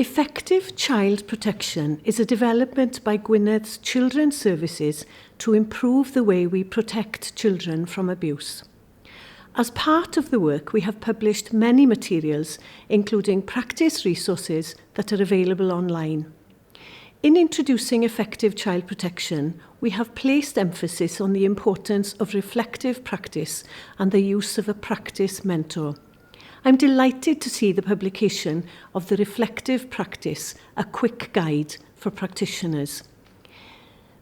Effective Child Protection is a development by Gwyneth's Children's Services to improve the way we protect children from abuse. As part of the work, we have published many materials, including practice resources that are available online. In introducing effective child protection, we have placed emphasis on the importance of reflective practice and the use of a practice mentor. I'm delighted to see the publication of the Reflective Practice, a quick guide for practitioners.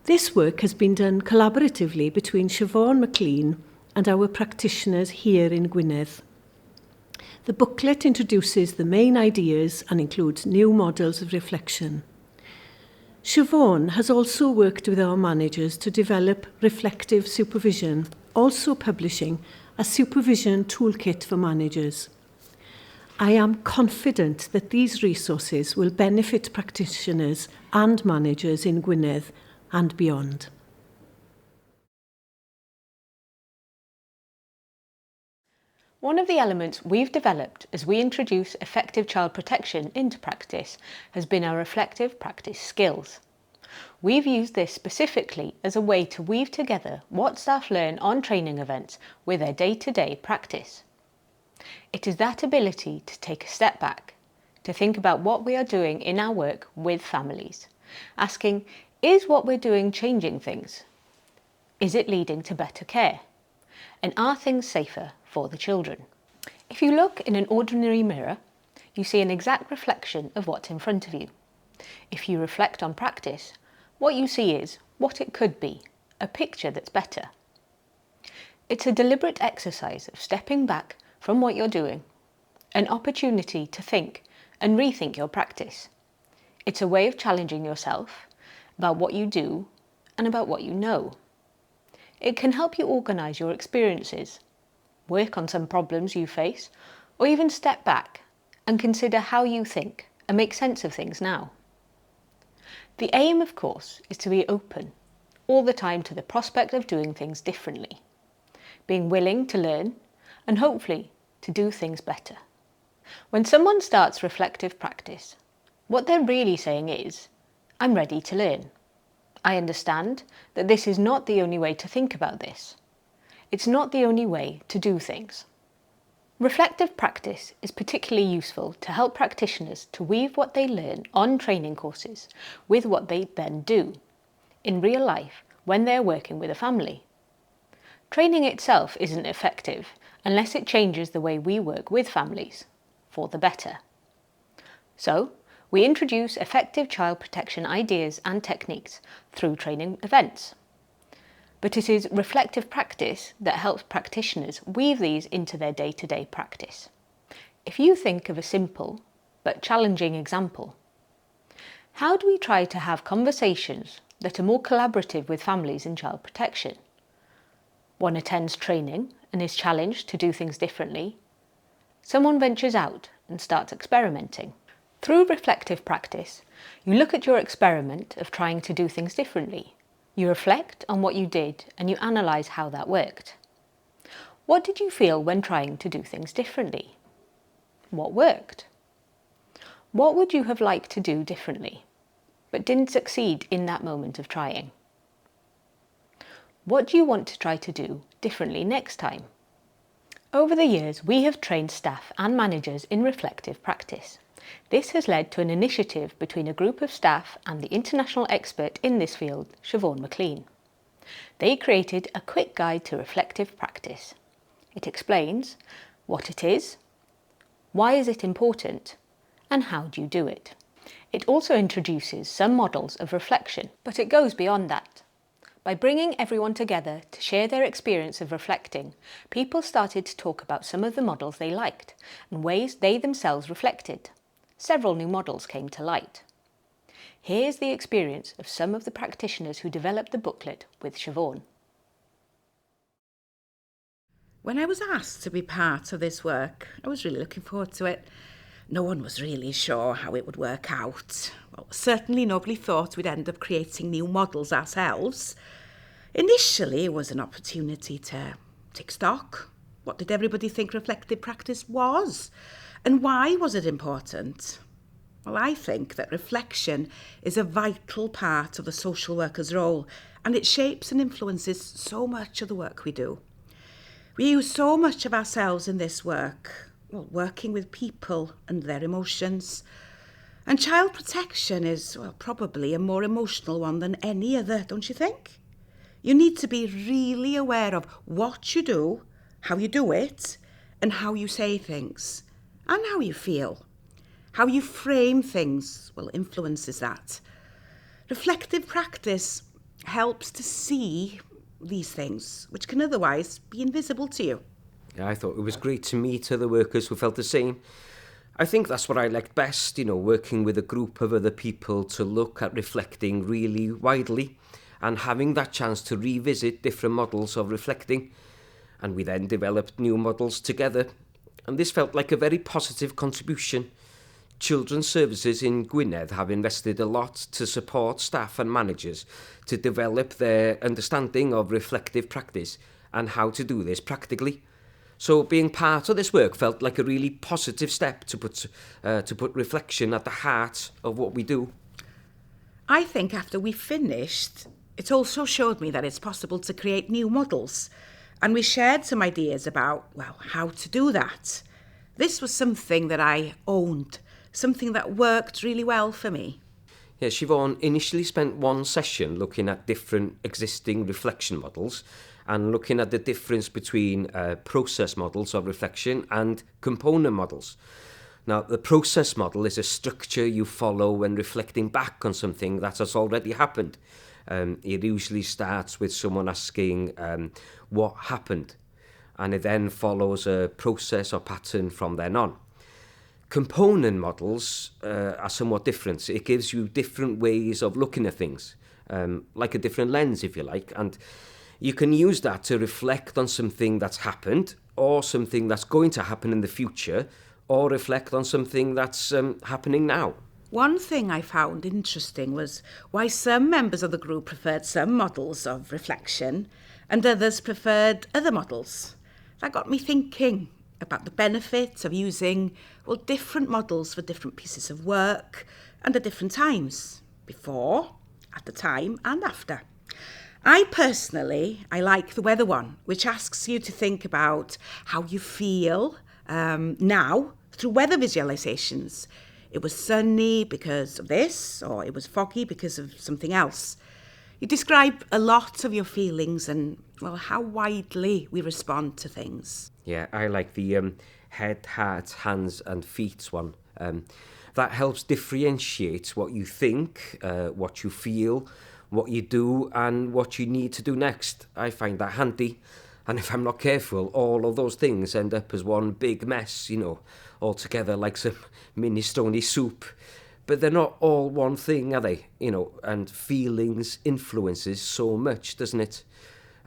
This work has been done collaboratively between Siobhan McLean and our practitioners here in Gwynedd. The booklet introduces the main ideas and includes new models of reflection. Siobhan has also worked with our managers to develop reflective supervision, also publishing a supervision toolkit for managers. I am confident that these resources will benefit practitioners and managers in Gwynedd and beyond. One of the elements we've developed as we introduce effective child protection into practice has been our reflective practice skills. We've used this specifically as a way to weave together what staff learn on training events with their day-to-day practice. It is that ability to take a step back, to think about what we are doing in our work with families, asking, is what we're doing changing things? Is it leading to better care? And are things safer for the children? If you look in an ordinary mirror, you see an exact reflection of what's in front of you. If you reflect on practice, what you see is what it could be, a picture that's better. It's a deliberate exercise of stepping back from what you're doing, an opportunity to think and rethink your practice. It's a way of challenging yourself about what you do and about what you know. It can help you organise your experiences, work on some problems you face, or even step back and consider how you think and make sense of things now. The aim, of course, is to be open all the time to the prospect of doing things differently, being willing to learn and hopefully to do things better. When someone starts reflective practice, what they're really saying is, I'm ready to learn. I understand that this is not the only way to think about this. It's not the only way to do things. Reflective practice is particularly useful to help practitioners to weave what they learn on training courses with what they then do in real life when they're working with a family. Training itself isn't effective unless it changes the way we work with families, for the better. So, we introduce effective child protection ideas and techniques through training events. But it is reflective practice that helps practitioners weave these into their day-to-day practice. If you think of a simple but challenging example, how do we try to have conversations that are more collaborative with families in child protection? One attends training and is challenged to do things differently. Someone ventures out and starts experimenting. Through reflective practice, you look at your experiment of trying to do things differently. You reflect on what you did and you analyse how that worked. What did you feel when trying to do things differently? What worked? What would you have liked to do differently, but didn't succeed in that moment of trying? What do you want to try to do differently next time? Over the years, we have trained staff and managers in reflective practice. This has led to an initiative between a group of staff and the international expert in this field, Siobhan McLean. They created a quick guide to reflective practice. It explains what it is, why is it important, and how do you do it. It also introduces some models of reflection, but it goes beyond that. By bringing everyone together to share their experience of reflecting, people started to talk about some of the models they liked and ways they themselves reflected. Several new models came to light. Here's the experience of some of the practitioners who developed the booklet with Siobhan. When I was asked to be part of this work, I was really looking forward to it. No one was really sure how it would work out. Well, certainly nobody thought we'd end up creating new models ourselves. Initially, it was an opportunity to take stock. What did everybody think reflective practice was? And why was it important? Well, I think that reflection is a vital part of the social worker's role, and it shapes and influences so much of the work we do. We use so much of ourselves in this work, working with people and their emotions. And child protection is, probably a more emotional one than any other, don't you think? You need to be really aware of what you do, how you do it, and how you say things, and how you feel. How you frame things, influences that. Reflective practice helps to see these things, which can otherwise be invisible to you. Yeah, I thought it was great to meet other workers who felt the same. I think that's what I liked best, working with a group of other people to look at reflecting really widely and having that chance to revisit different models of reflecting. And we then developed new models together. And this felt like a very positive contribution. Children's Services in Gwynedd have invested a lot to support staff and managers to develop their understanding of reflective practice and how to do this practically. So being part of this work felt like a really positive step to put reflection at the heart of what we do. I think after we finished, it also showed me that it's possible to create new models. And we shared some ideas about, how to do that. This was something that I owned, something that worked really well for me. Yeah, Siobhan initially spent one session looking at different existing reflection models and looking at the difference between process models of reflection and component models. Now, the process model is a structure you follow when reflecting back on something that has already happened. It usually starts with someone asking what happened, and it then follows a process or pattern from then on. Component models are somewhat different. It gives you different ways of looking at things, like a different lens, if you like, and you can use that to reflect on something that's happened or something that's going to happen in the future, or reflect on something that's happening now. One thing I found interesting was why some members of the group preferred some models of reflection and others preferred other models. That got me thinking about the benefits of using, different models for different pieces of work and at different times, before, at the time and after. I like the weather one, which asks you to think about how you feel now through weather visualizations. It was sunny because of this, or it was foggy because of something else. You describe a lot of your feelings and, how widely we respond to things. Yeah, I like the head, heart, hands and feet one. That helps differentiate what you think, what you feel, what you do and what you need to do next. I find that handy. And if I'm not careful, all of those things end up as one big mess, all together like some minestrone soup. But they're not all one thing, are they? And feelings influences so much, doesn't it?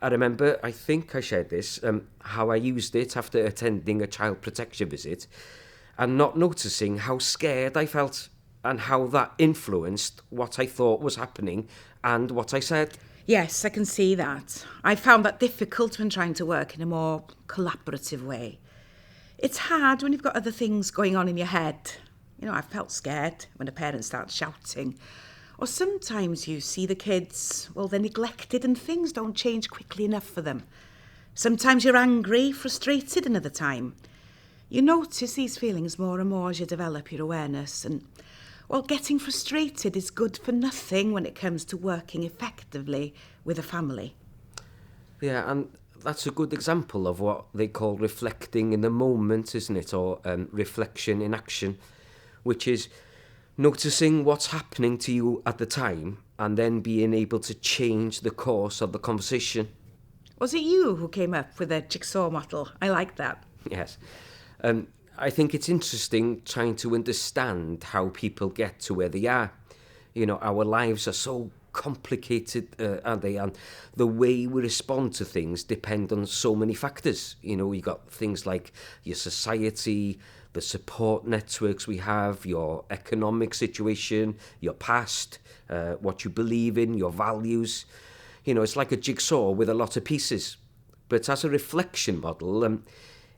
I remember, I think I shared this, how I used it after attending a child protection visit and not noticing how scared I felt and how that influenced what I thought was happening and what I said. Yes, I can see that. I found that difficult when trying to work in a more collaborative way. It's hard when you've got other things going on in your head. I felt scared when a parent starts shouting. Or sometimes you see the kids, they're neglected and things don't change quickly enough for them. Sometimes you're angry, frustrated another time. You notice these feelings more and more as you develop your awareness. And, getting frustrated is good for nothing when it comes to working effectively with a family. Yeah, and that's a good example of what they call reflecting in the moment, isn't it? Or reflection in action, which is noticing what's happening to you at the time and then being able to change the course of the conversation. Was it you who came up with a jigsaw model? I like that. Yes. I think it's interesting trying to understand how people get to where they are. Our lives are so complicated, aren't they? And the way we respond to things depend on so many factors. You got things like your society, the support networks we have, your economic situation, your past, what you believe in, your values. It's like a jigsaw with a lot of pieces. But as a reflection model,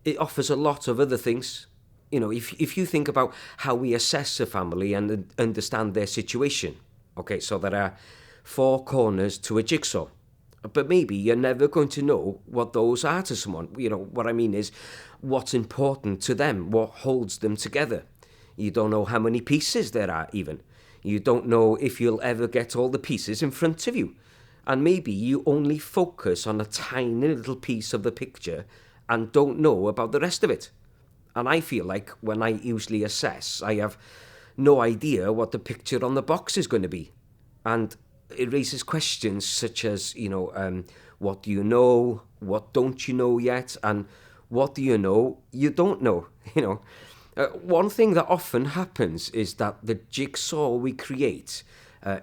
it offers a lot of other things. if you think about how we assess a family and understand their situation, okay, so there are 4 corners to a jigsaw, but maybe you're never going to know what those are to someone. What I mean is what's important to them, what holds them together. You don't know how many pieces there are even. You don't know if you'll ever get all the pieces in front of you. And maybe you only focus on a tiny little piece of the picture and don't know about the rest of it. And I feel like when I usually assess, I have no idea what the picture on the box is going to be. And it raises questions such as, what do you know? What don't you know yet? And what do you know you don't know? One thing that often happens is that the jigsaw we create,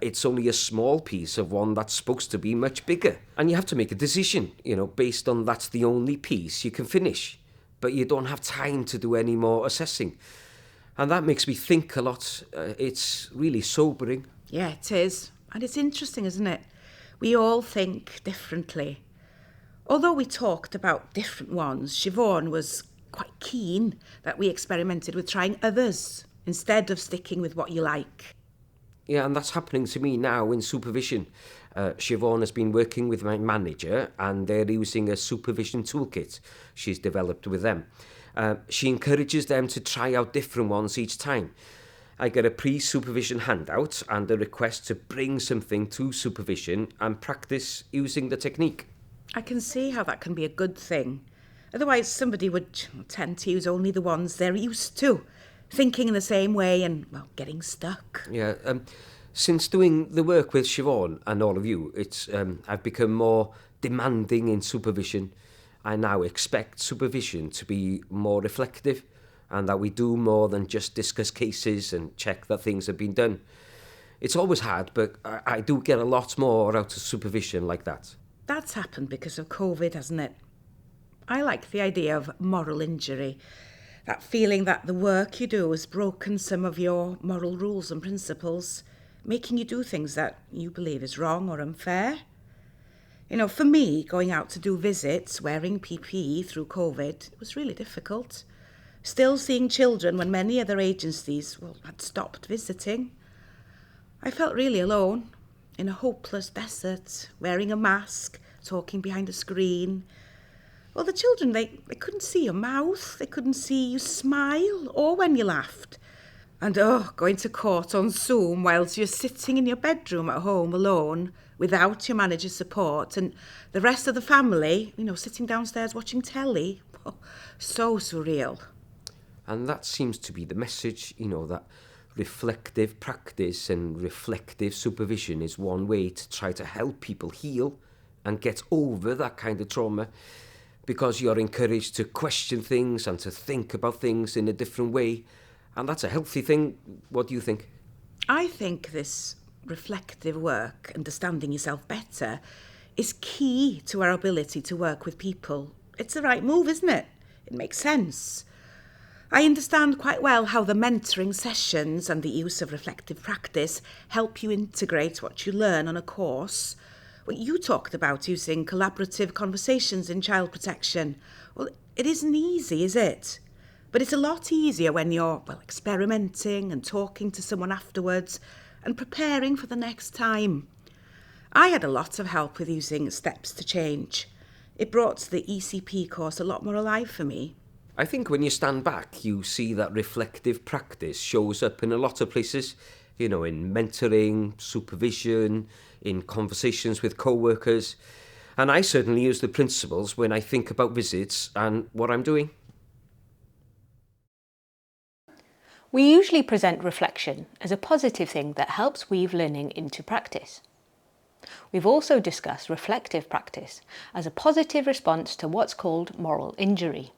it's only a small piece of one that's supposed to be much bigger. And you have to make a decision, based on that's the only piece you can finish. But you don't have time to do any more assessing. And that makes me think a lot. It's really sobering. Yeah, it is. And it's interesting, isn't it? We all think differently. Although we talked about different ones, Siobhan was quite keen that we experimented with trying others instead of sticking with what you like. Yeah, and that's happening to me now in supervision. Siobhan has been working with my manager and they're using a supervision toolkit she's developed with them. She encourages them to try out different ones each time. I get a pre-supervision handout and a request to bring something to supervision and practice using the technique. I can see how that can be a good thing. Otherwise, somebody would tend to use only the ones they're used to, thinking in the same way and, getting stuck. Yeah, since doing the work with Siobhan and all of you, I've become more demanding in supervision. I now expect supervision to be more reflective and that we do more than just discuss cases and check that things have been done. It's always hard, but I do get a lot more out of supervision like that. That's happened because of COVID, hasn't it? I like the idea of moral injury, that feeling that the work you do has broken some of your moral rules and principles, making you do things that you believe is wrong or unfair. For me, going out to do visits, wearing PPE through COVID, it was really difficult. Still seeing children when many other agencies, had stopped visiting. I felt really alone, in a hopeless desert, wearing a mask, talking behind a screen. Well, the children, they couldn't see your mouth, they couldn't see you smile or when you laughed. And going to court on Zoom whilst you're sitting in your bedroom at home alone without your manager's support and the rest of the family, sitting downstairs watching telly. So surreal. And that seems to be the message, that reflective practice and reflective supervision is one way to try to help people heal and get over that kind of trauma, because you're encouraged to question things and to think about things in a different way. And that's a healthy thing. What do you think? I think this reflective work, understanding yourself better, is key to our ability to work with people. It's the right move, isn't it? It makes sense. I understand quite well how the mentoring sessions and the use of reflective practice help you integrate what you learn on a course. Well, you talked about using collaborative conversations in child protection. Well, it isn't easy, is it? But it's a lot easier when you're, experimenting and talking to someone afterwards and preparing for the next time. I had a lot of help with using Steps to Change. It brought the ECP course a lot more alive for me. I think when you stand back, you see that reflective practice shows up in a lot of places, in mentoring, supervision, in conversations with co-workers. And I certainly use the principles when I think about visits and what I'm doing. We usually present reflection as a positive thing that helps weave learning into practice. We've also discussed reflective practice as a positive response to what's called moral injury.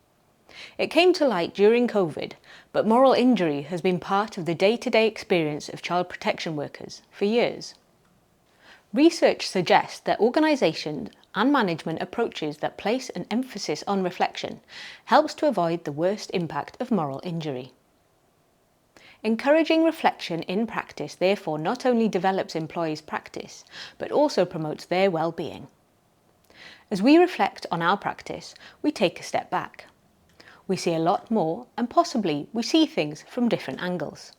It came to light during COVID, but moral injury has been part of the day-to-day experience of child protection workers for years. Research suggests that organisations and management approaches that place an emphasis on reflection helps to avoid the worst impact of moral injury. Encouraging reflection in practice therefore not only develops employees' practice, but also promotes their well-being. As we reflect on our practice, we take a step back. We see a lot more, and possibly we see things from different angles.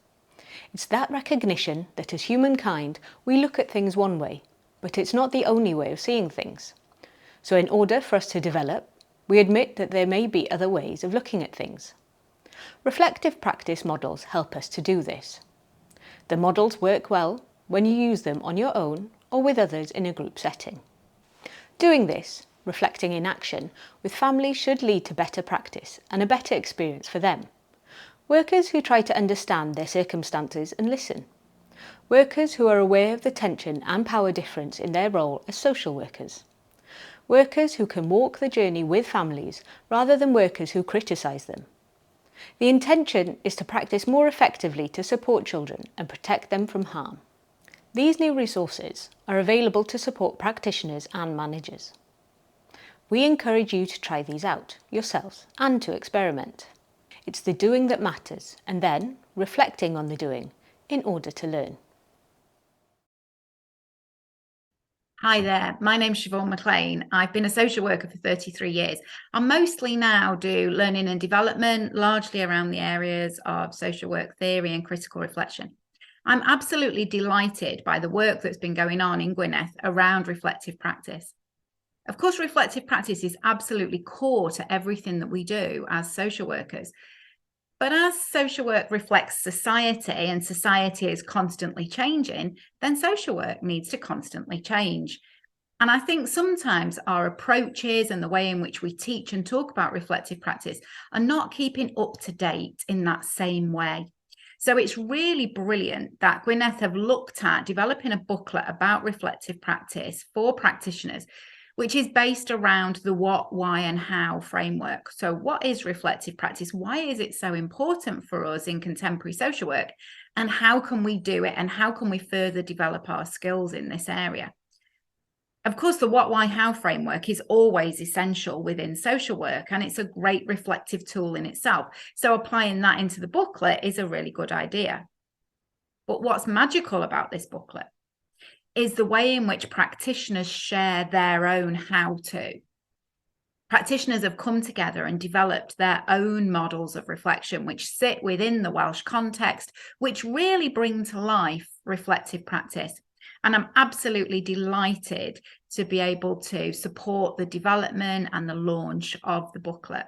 It's that recognition that as humankind we look at things one way, but it's not the only way of seeing things. So in order for us to develop, we admit that there may be other ways of looking at things. Reflective practice models help us to do this. The models work well when you use them on your own or with others in a group setting. Doing this, reflecting in action, with families should lead to better practice and a better experience for them. Workers who try to understand their circumstances and listen. Workers who are aware of the tension and power difference in their role as social workers. Workers who can walk the journey with families rather than workers who criticise them. The intention is to practice more effectively to support children and protect them from harm. These new resources are available to support practitioners and managers. We encourage you to try these out yourselves and to experiment. It's the doing that matters, and then reflecting on the doing in order to learn. Hi there, my name's Siobhan McLean. I've been a social worker for 33 years. I mostly now do learning and development, largely around the areas of social work theory and critical reflection. I'm absolutely delighted by the work that's been going on in Gwynedd around reflective practice. Of course, reflective practice is absolutely core to everything that we do as social workers. But as social work reflects society and society is constantly changing, then social work needs to constantly change. And I think sometimes our approaches and the way in which we teach and talk about reflective practice are not keeping up to date in that same way. So it's really brilliant that Gwynedd have looked at developing a booklet about reflective practice for practitioners, which is based around the what, why, and how framework. So what is reflective practice? Why is it so important for us in contemporary social work? And how can we do it? And how can we further develop our skills in this area? Of course, the what, why, how framework is always essential within social work, and it's a great reflective tool in itself. So applying that into the booklet is a really good idea. But what's magical about this booklet is the way in which practitioners share their own how-to. Practitioners have come together and developed their own models of reflection, which sit within the Welsh context, which really bring to life reflective practice. And I'm absolutely delighted to be able to support the development and the launch of the booklet.